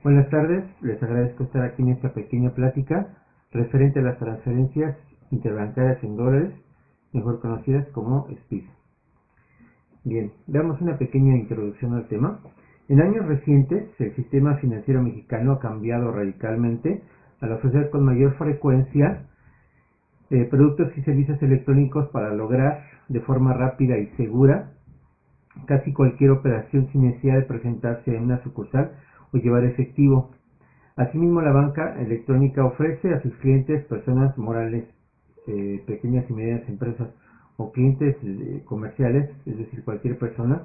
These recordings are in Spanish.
Buenas tardes, les agradezco estar aquí en esta pequeña plática referente a las transferencias interbancarias en dólares, mejor conocidas como SPID. Bien, veamos una pequeña introducción al tema. En años recientes, el sistema financiero mexicano ha cambiado radicalmente al ofrecer con mayor frecuencia productos y servicios electrónicos para lograr de forma rápida y segura casi cualquier operación sin necesidad de presentarse en una sucursal o llevar efectivo. Asimismo, la banca electrónica ofrece a sus clientes, personas morales, pequeñas y medianas empresas o clientes comerciales, es decir, cualquier persona,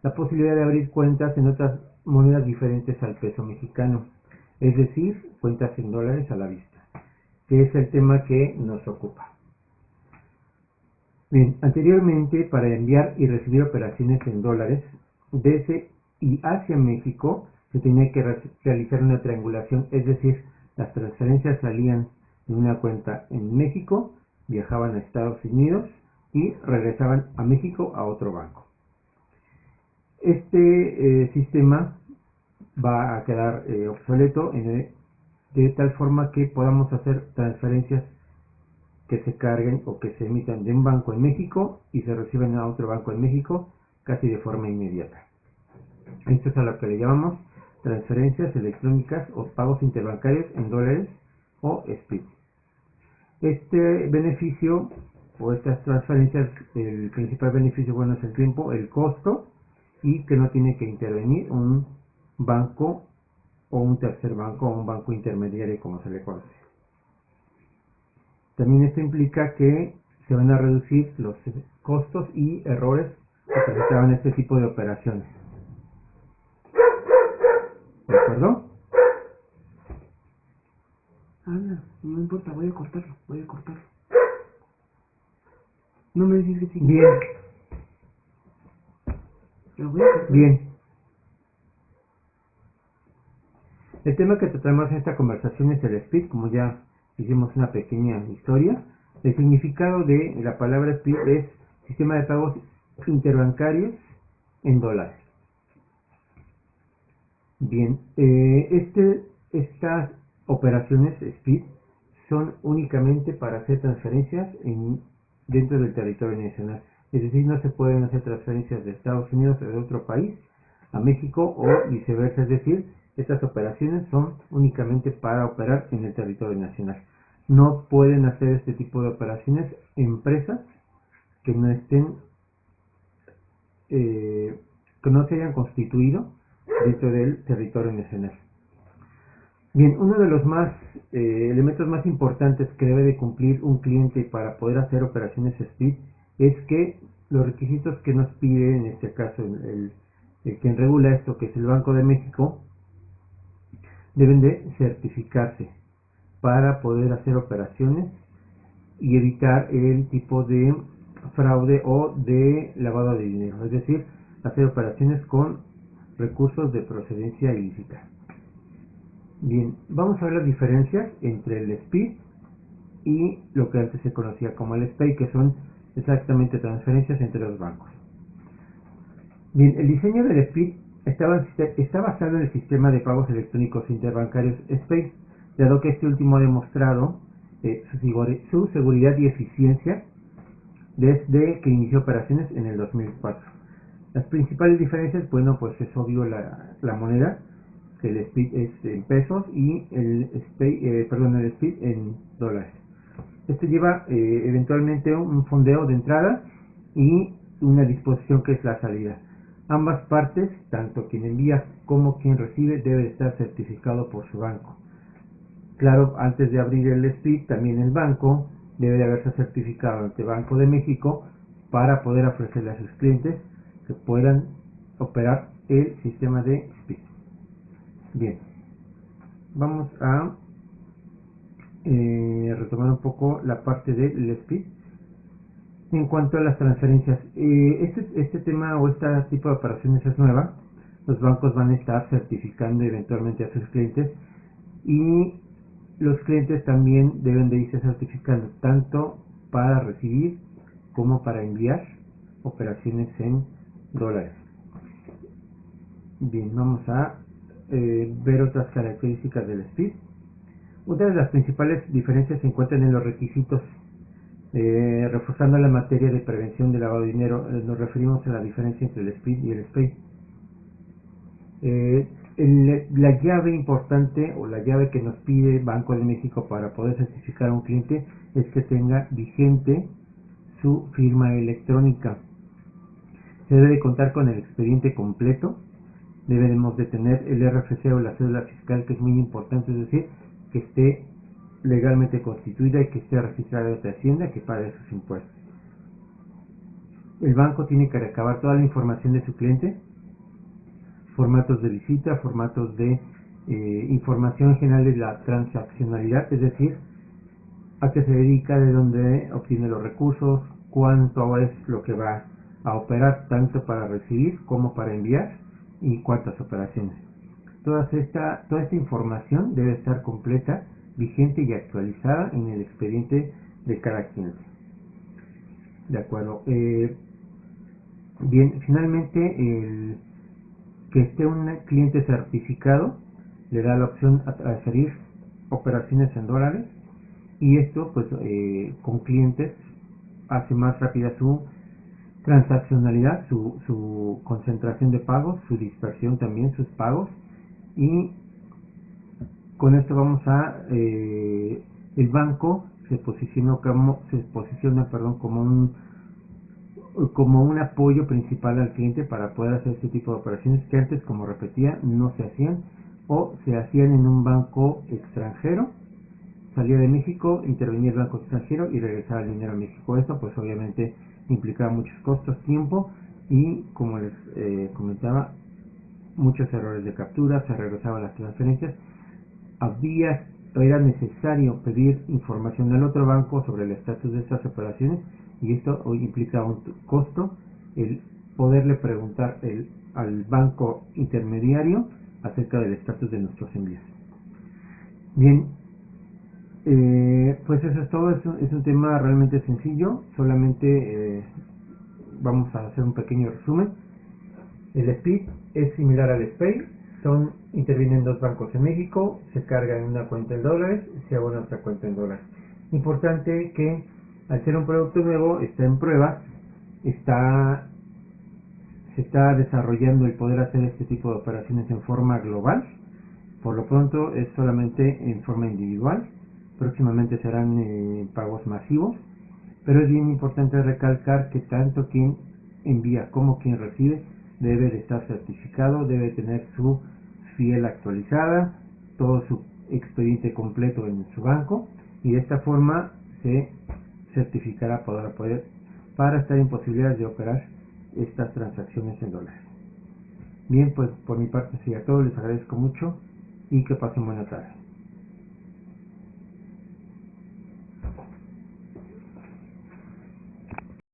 la posibilidad de abrir cuentas en otras monedas diferentes al peso mexicano, es decir, cuentas en dólares a la vista, que es el tema que nos ocupa. Bien, anteriormente, para enviar y recibir operaciones en dólares desde y hacia México se tenía que realizar una triangulación, es decir, las transferencias salían de una cuenta en México, viajaban a Estados Unidos y regresaban a México a otro banco. Este sistema va a quedar obsoleto de tal forma que podamos hacer transferencias que se carguen o que se emitan de un banco en México y se reciben a otro banco en México casi de forma inmediata. Esto es a lo que le llamamos transferencias electrónicas o pagos interbancarios en dólares o SPID. Este beneficio o estas transferencias, el principal beneficio bueno es el tiempo, el costo y que no tiene que intervenir un banco o un tercer banco o un banco intermediario como se le conoce. También esto implica que se van a reducir los costos y errores que presentaban este tipo de operaciones. ¿De acuerdo? Habla, no importa, voy a cortarlo. No me dices que sí. Bien, Lo voy a cortar. bien. El tema que tratamos en esta conversación es el SPID, como ya hicimos una pequeña historia. El significado de la palabra SPID es Sistema de Pagos Interbancarios en dólares. Bien, estas operaciones SPID son únicamente para hacer transferencias dentro del territorio nacional. Es decir, no se pueden hacer transferencias de Estados Unidos o de otro país a México o viceversa. Es decir, estas operaciones son únicamente para operar en el territorio nacional. No pueden hacer este tipo de operaciones empresas que no estén, que no se hayan constituido dentro del territorio nacional. Bien, uno de los elementos más importantes que debe de cumplir un cliente para poder hacer operaciones SPID es que los requisitos que nos pide, en este caso el quien regula esto, que es el Banco de México, deben de certificarse para poder hacer operaciones y evitar el tipo de fraude o de lavado de dinero, es decir, hacer operaciones con recursos de procedencia ilícita. Bien, vamos a ver las diferencias entre el SPID y lo que antes se conocía como el SPEI, que son exactamente transferencias entre los bancos. Bien, el diseño del SPID está basado en el sistema de pagos electrónicos interbancarios SPEI, dado que este último ha demostrado su seguridad y eficiencia desde que inició operaciones en el 2004. Las principales diferencias, bueno, pues es obvio la moneda, que el SPID es en pesos y el SPID en dólares. Este lleva eventualmente un fondeo de entrada y una disposición que es la salida. Ambas partes, tanto quien envía como quien recibe, debe estar certificado por su banco. Claro, antes de abrir el SPID, también el banco debe de haberse certificado ante Banco de México para poder ofrecerle a sus clientes que puedan operar el sistema de SPID. Bien, vamos a retomar un poco la parte del SPID. En cuanto a las transferencias, este tema o este tipo de operaciones es nueva. Los bancos van a estar certificando eventualmente a sus clientes y los clientes también deben de irse certificando tanto para recibir como para enviar operaciones en dólares. Bien, vamos a ver otras características del SPID. Una de las principales diferencias se encuentran en los requisitos. Reforzando la materia de prevención de lavado de dinero, nos referimos a la diferencia entre el SPID y el SPEI. La llave importante o la llave que nos pide Banco de México para poder certificar a un cliente es que tenga vigente su firma electrónica. Se debe de contar con el expediente completo, debemos de tener el RFC o la cédula fiscal, que es muy importante, es decir, que esté legalmente constituida y que esté registrada ante Hacienda, que pague sus impuestos. El banco tiene que recabar toda la información de su cliente, formatos de visita, formatos de información general de la transaccionalidad, es decir, a qué se dedica, de dónde obtiene los recursos, cuánto es lo que va a operar, tanto para recibir como para enviar, y cuántas operaciones. Toda esta información debe estar completa, vigente y actualizada en el expediente de cada cliente. De acuerdo. Bien, finalmente, el que esté un cliente certificado le da la opción a transferir operaciones en dólares, y esto pues con clientes hace más rápida su transaccionalidad, su concentración de pagos, su dispersión también, sus pagos, y con esto vamos a el banco se posiciona como un apoyo principal al cliente para poder hacer este tipo de operaciones que antes, como repetía, no se hacían, o se hacían en un banco extranjero, salía de México, intervenía el banco extranjero y regresaba el dinero a México. Esto pues obviamente implicaba muchos costos, tiempo y, como les comentaba, muchos errores de captura, se regresaban las transferencias, era necesario pedir información al otro banco sobre el estatus de estas operaciones, y esto hoy implica un costo el poderle preguntar al banco intermediario acerca del estatus de nuestros envíos. Bien, pues eso es todo. Es un tema realmente sencillo, solamente vamos a hacer un pequeño resumen. El SPID es similar al SPEI, intervienen dos bancos en México, se carga en una cuenta en dólares, se abona otra cuenta en dólares. Importante que al ser un producto nuevo, está en prueba, se está desarrollando el poder hacer este tipo de operaciones en forma global. Por lo pronto es solamente en forma individual, próximamente serán pagos masivos, pero es bien importante recalcar que tanto quien envía como quien recibe debe de estar certificado, debe tener su fiel actualizada, todo su expediente completo en su banco, y de esta forma se certificará para estar en posibilidades de operar estas transacciones en dólares. Bien, pues por mi parte sería todo, les agradezco mucho y que pasen buena tarde.